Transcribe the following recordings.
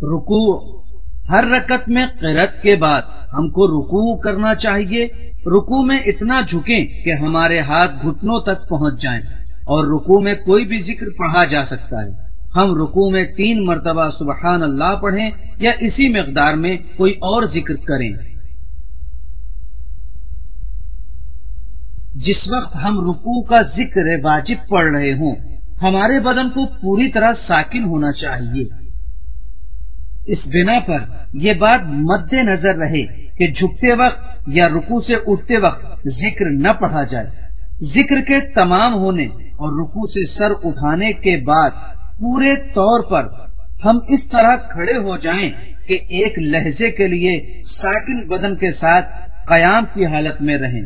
رکوع، ہر رکعت میں قرات کے بعد ہم کو رکوع کرنا چاہیے۔ رکوع میں اتنا جھکیں کہ ہمارے ہاتھ گھٹنوں تک پہنچ جائیں، اور رکوع میں کوئی بھی ذکر پڑھا جا سکتا ہے۔ ہم رکوع میں 3 مرتبہ سبحان اللہ پڑھیں یا اسی مقدار میں کوئی اور ذکر کریں۔ جس وقت ہم رکوع کا ذکر واجب پڑھ رہے ہوں، ہمارے بدن کو پوری طرح ساکن ہونا چاہیے۔ اس بنا پر یہ بات مد نظر رہے کہ جھکتے وقت یا رکوع سے اٹھتے وقت ذکر نہ پڑھا جائے۔ ذکر کے تمام ہونے اور رکوع سے سر اٹھانے کے بعد پورے طور پر ہم اس طرح کھڑے ہو جائیں کہ ایک لہجے کے لیے ساکن بدن کے ساتھ قیام کی حالت میں رہیں۔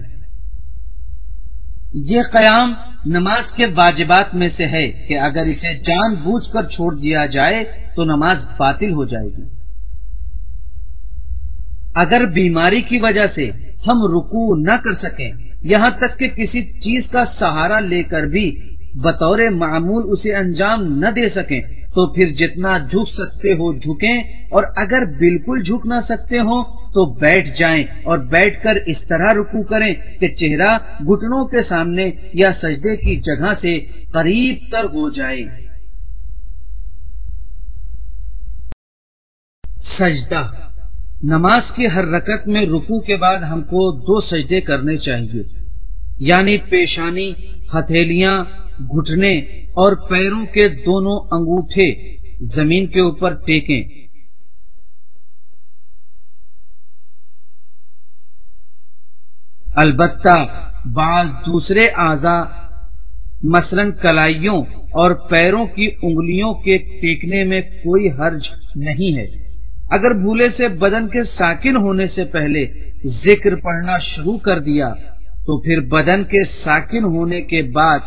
یہ قیام نماز کے واجبات میں سے ہے کہ اگر اسے جان بوجھ کر چھوڑ دیا جائے تو نماز باطل ہو جائے گی۔ اگر بیماری کی وجہ سے ہم رکوع نہ کر سکیں، یہاں تک کہ کسی چیز کا سہارا لے کر بھی بطور معمول اسے انجام نہ دے سکیں، تو پھر جتنا جھک سکتے ہو جھکیں، اور اگر بالکل جھک نہ سکتے ہوں تو بیٹھ جائیں اور بیٹھ کر اس طرح رکوع کریں کہ چہرہ گھٹنوں کے سامنے یا سجدے کی جگہ سے قریب تر ہو جائے۔ سجدہ، نماز کی ہر رکعت میں رکوع کے بعد ہم کو 2 سجدے کرنے چاہیے، یعنی پیشانی، ہتھیلیاں، گھٹنے اور پیروں کے دونوں انگوٹھے زمین کے اوپر ٹیکیں۔ البتہ بعض دوسرے اعضاء مثلا کلائیوں اور پیروں کی انگلیوں کے ٹیکنے میں کوئی حرج نہیں ہے۔ اگر بھولے سے بدن کے ساکن ہونے سے پہلے ذکر پڑھنا شروع کر دیا تو پھر بدن کے ساکن ہونے کے بعد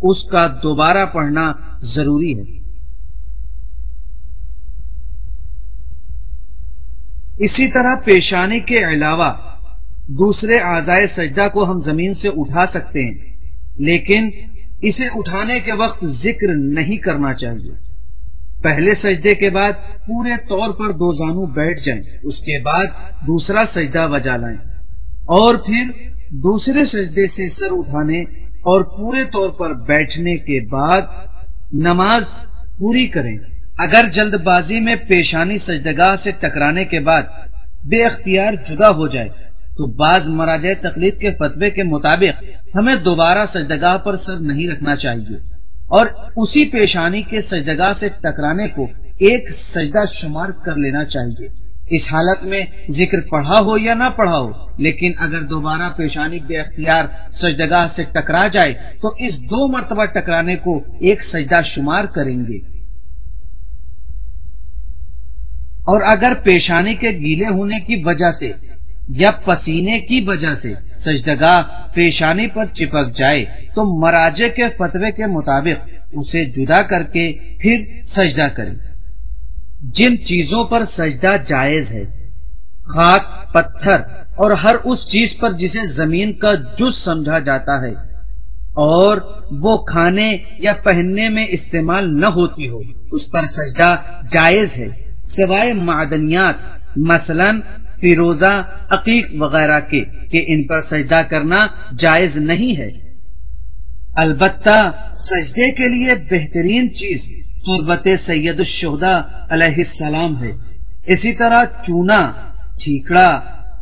اس کا دوبارہ پڑھنا ضروری ہے۔ اسی طرح پیشانی کے علاوہ دوسرے اعضائے سجدہ کو ہم زمین سے اٹھا سکتے ہیں، لیکن اسے اٹھانے کے وقت ذکر نہیں کرنا چاہیے۔ پہلے سجدے کے بعد پورے طور پر 2 زانو بیٹھ جائیں، اس کے بعد دوسرا سجدہ بجا لائیں، اور پھر دوسرے سجدے سے سر اٹھانے اور پورے طور پر بیٹھنے کے بعد نماز پوری کریں۔ اگر جلد بازی میں پیشانی سجدگاہ سے ٹکرانے کے بعد بے اختیار جدا ہو جائے تو بعض مراجع تقلید کے فتوے کے مطابق ہمیں دوبارہ سجدگاہ پر سر نہیں رکھنا چاہیے، اور اسی پیشانی کے سجدگاہ سے ٹکرانے کو ایک سجدہ شمار کر لینا چاہیے۔ اس حالت میں ذکر پڑھا ہو یا نہ پڑھا ہو، لیکن اگر دوبارہ پیشانی بے اختیار سجدگاہ سے ٹکرا جائے تو اس 2 مرتبہ ٹکرانے کو ایک سجدہ شمار کریں گے۔ اور اگر پیشانی کے گیلے ہونے کی وجہ سے یا پسینے کی وجہ سے سجدگاہ پیشانی پر چپک جائے تو مراجع کے فتوے کے مطابق اسے جدا کر کے پھر سجدہ کریں۔ جن چیزوں پر سجدہ جائز ہے، خاک، پتھر اور ہر اس چیز پر جسے زمین کا جز سمجھا جاتا ہے اور وہ کھانے یا پہننے میں استعمال نہ ہوتی ہو، اس پر سجدہ جائز ہے، سوائے معدنیات مثلا فیروزہ، عقیق وغیرہ کے کہ ان پر سجدہ کرنا جائز نہیں ہے۔ البتہ سجدے کے لیے بہترین چیز تربت سید الشہداء علیہ السلام ہے۔ اسی طرح چونا، ٹھیکڑا،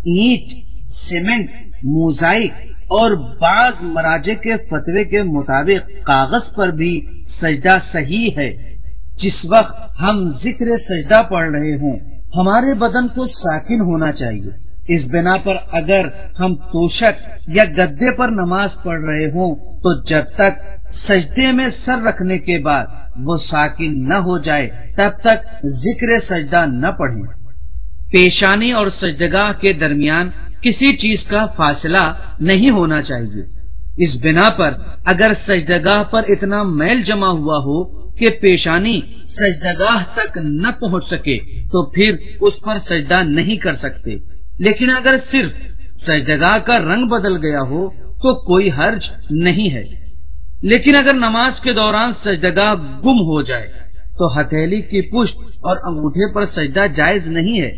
اینٹ، سیمنٹ، موزائک اور بعض مراجع کے فتوے کے مطابق کاغذ پر بھی سجدہ صحیح ہے۔ جس وقت ہم ذکر سجدہ پڑھ رہے ہوں ہمارے بدن کو ساکن ہونا چاہیے۔ اس بنا پر اگر ہم توشک یا گدے پر نماز پڑھ رہے ہوں تو جب تک سجدے میں سر رکھنے کے بعد وہ ساکن نہ ہو جائے تب تک ذکر سجدہ نہ پڑھیں۔ پیشانی اور سجدگاہ کے درمیان کسی چیز کا فاصلہ نہیں ہونا چاہیے۔ اس بنا پر اگر سجدگاہ پر اتنا میل جمع ہوا ہو کہ پیشانی سجدگاہ تک نہ پہنچ سکے تو پھر اس پر سجدہ نہیں کر سکتے، لیکن اگر صرف سجدگاہ کا رنگ بدل گیا ہو تو کوئی حرج نہیں ہے۔ لیکن اگر نماز کے دوران سجدگاہ گم ہو جائے تو ہتھیلی کی پشت اور انگوٹھے پر سجدہ جائز نہیں ہے،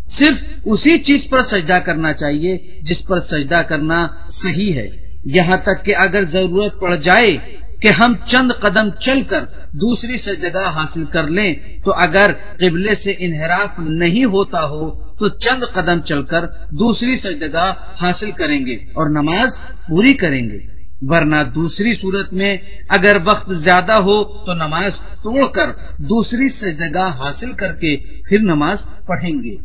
صرف اسی چیز پر سجدہ کرنا چاہیے جس پر سجدہ کرنا صحیح ہے، یہاں تک کہ اگر ضرورت پڑ جائے کہ ہم چند قدم چل کر دوسری سجدگاہ حاصل کر لیں تو اگر قبلے سے انحراف نہیں ہوتا ہو تو چند قدم چل کر دوسری سجدگاہ حاصل کریں گے اور نماز پوری کریں گے، ورنہ دوسری صورت میں اگر وقت زیادہ ہو تو نماز توڑ کر دوسری سجدگاہ حاصل کر کے پھر نماز پڑھیں گے۔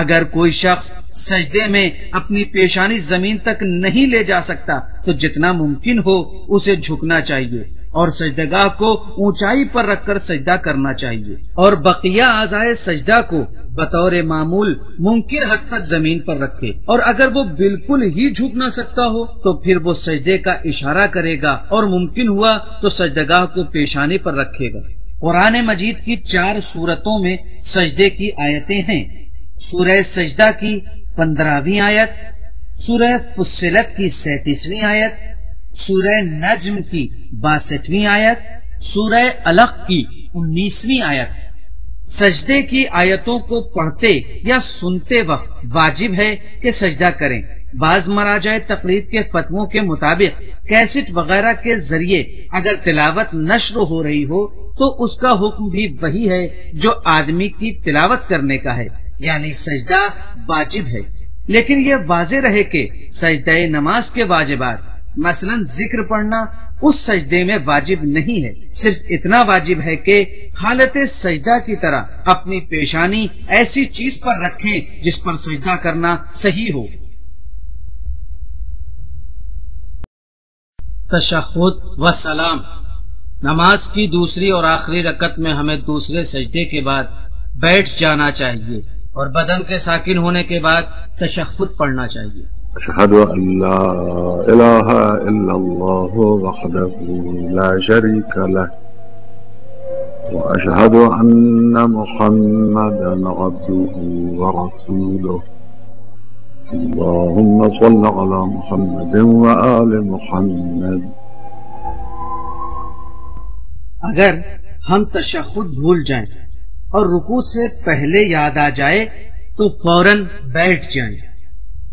اگر کوئی شخص سجدے میں اپنی پیشانی زمین تک نہیں لے جا سکتا تو جتنا ممکن ہو اسے جھکنا چاہیے اور سجدگاہ کو اونچائی پر رکھ کر سجدہ کرنا چاہیے، اور بقیہ اعضائے سجدہ کو بطور معمول ممکن حد تک زمین پر رکھے، اور اگر وہ بالکل ہی جھک نہ سکتا ہو تو پھر وہ سجدے کا اشارہ کرے گا اور ممکن ہوا تو سجدگاہ کو پیشانی پر رکھے گا۔ قرآن مجید کی 4 سورتوں میں سجدے کی آیتیں ہیں۔ سورہ سجدہ کی 15ویں آیت، سورہ فصلت کی 37ویں آیت، سورہ نجم کی 62ویں آیت، سورہ علق کی 19ویں آیت۔ سجدے کی آیتوں کو پڑھتے یا سنتے وقت واجب ہے کہ سجدہ کریں۔ بعض مراجع تقلید کے فتووں کے مطابق کیسٹ وغیرہ کے ذریعے اگر تلاوت نشر ہو رہی ہو تو اس کا حکم بھی وہی ہے جو آدمی کی تلاوت کرنے کا ہے، یعنی سجدہ واجب ہے، لیکن یہ واضح رہے کہ سجدہ نماز کے واجبات مثلا ذکر پڑھنا اس سجدے میں واجب نہیں ہے، صرف اتنا واجب ہے کہ حالت سجدہ کی طرح اپنی پیشانی ایسی چیز پر رکھیں جس پر سجدہ کرنا صحیح ہو۔ تشہد و سلام۔ نماز کی دوسری اور آخری رکعت میں ہمیں دوسرے سجدے کے بعد بیٹھ جانا چاہیے اور بدن کے ساکن ہونے کے بعد تشہد پڑھنا چاہیے۔ اشہد ان لا الہ الا اللہ وحدہ لا شریک لہ واشہد ان محمدا عبدہ ورسولہ اللہم صل علی محمد وآل محمد۔ اگر ہم تشہد بھول جائیں اور رکوع سے پہلے یاد آ جائے تو فوراً بیٹھ جائیں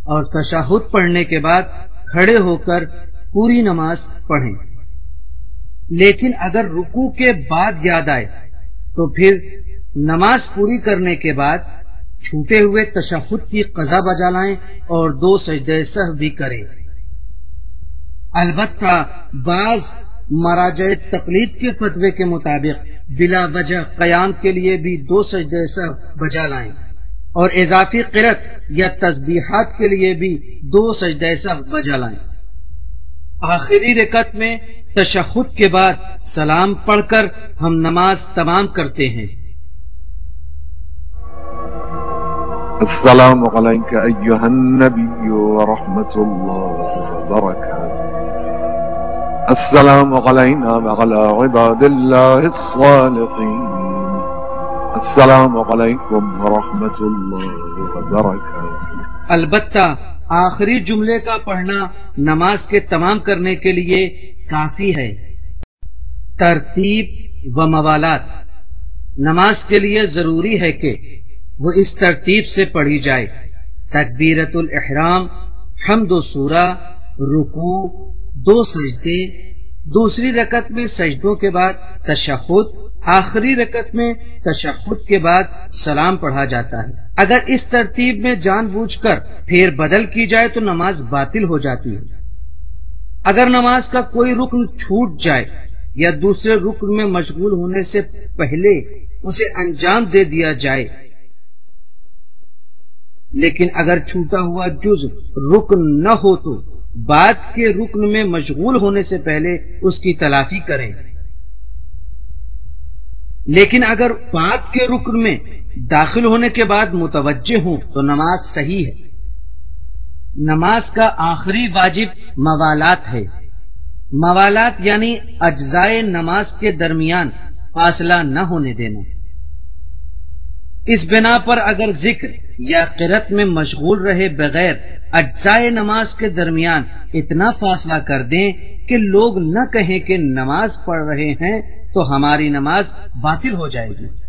اور تشہد پڑھنے کے بعد کھڑے ہو کر پوری نماز پڑھیں، لیکن اگر رکوع کے بعد یاد آئے تو پھر نماز پوری کرنے کے بعد چھوٹے ہوئے تشہد کی قضا بجا لائیں اور 2 سجدے سہو بھی کریں۔ البتہ بعض مراجع تقلید کے فتوے کے مطابق بلا وجہ قیام کے لیے بھی 2 سجدے سہو بجا لائیں اور اضافی قرأت یا تسبیحات کے لیے بھی 2 سجدے سہو بجا لائیں۔ آخری رکعت میں تشہد کے بعد سلام پڑھ کر ہم نماز تمام کرتے ہیں۔ السلام علیک ایہا النبی ورحمۃ اللہ وبرکاتہ۔ السلام علینا وعلی عباد اللہ الصالحین۔ السلام علیکم ورحمۃ اللہ وبرکاتہ۔ البتہ آخری جملے کا پڑھنا نماز کے تمام کرنے کے لیے کافی ہے۔ ترتیب و موالات۔ نماز کے لیے ضروری ہے کہ وہ اس ترتیب سے پڑھی جائے: تکبیرۃ الاحرام، حمد و سورہ، رکوع، 2 سجدے، دوسری رکعت میں سجدوں کے بعد تشہد، آخری رکعت میں تشہد کے بعد سلام پڑھا جاتا ہے۔ اگر اس ترتیب میں جان بوجھ کر پھر بدل کی جائے تو نماز باطل ہو جاتی ہے۔ اگر نماز کا کوئی رکن چھوٹ جائے یا دوسرے رکن میں مشغول ہونے سے پہلے اسے انجام دے دیا جائے، لیکن اگر چھوٹا ہوا جز رکن نہ ہو تو بعد کے رکن میں مشغول ہونے سے پہلے اس کی تلافی کریں، لیکن اگر بعد کے رکن میں داخل ہونے کے بعد متوجہ ہوں تو نماز صحیح ہے۔ نماز کا آخری واجب موالات ہے۔ موالات یعنی اجزائے نماز کے درمیان فاصلہ نہ ہونے دینا۔ اس بنا پر اگر ذکر یا قرأت میں مشغول رہے بغیر اجزائے نماز کے درمیان اتنا فاصلہ کر دیں کہ لوگ نہ کہیں کہ نماز پڑھ رہے ہیں تو ہماری نماز باطل ہو جائے گی۔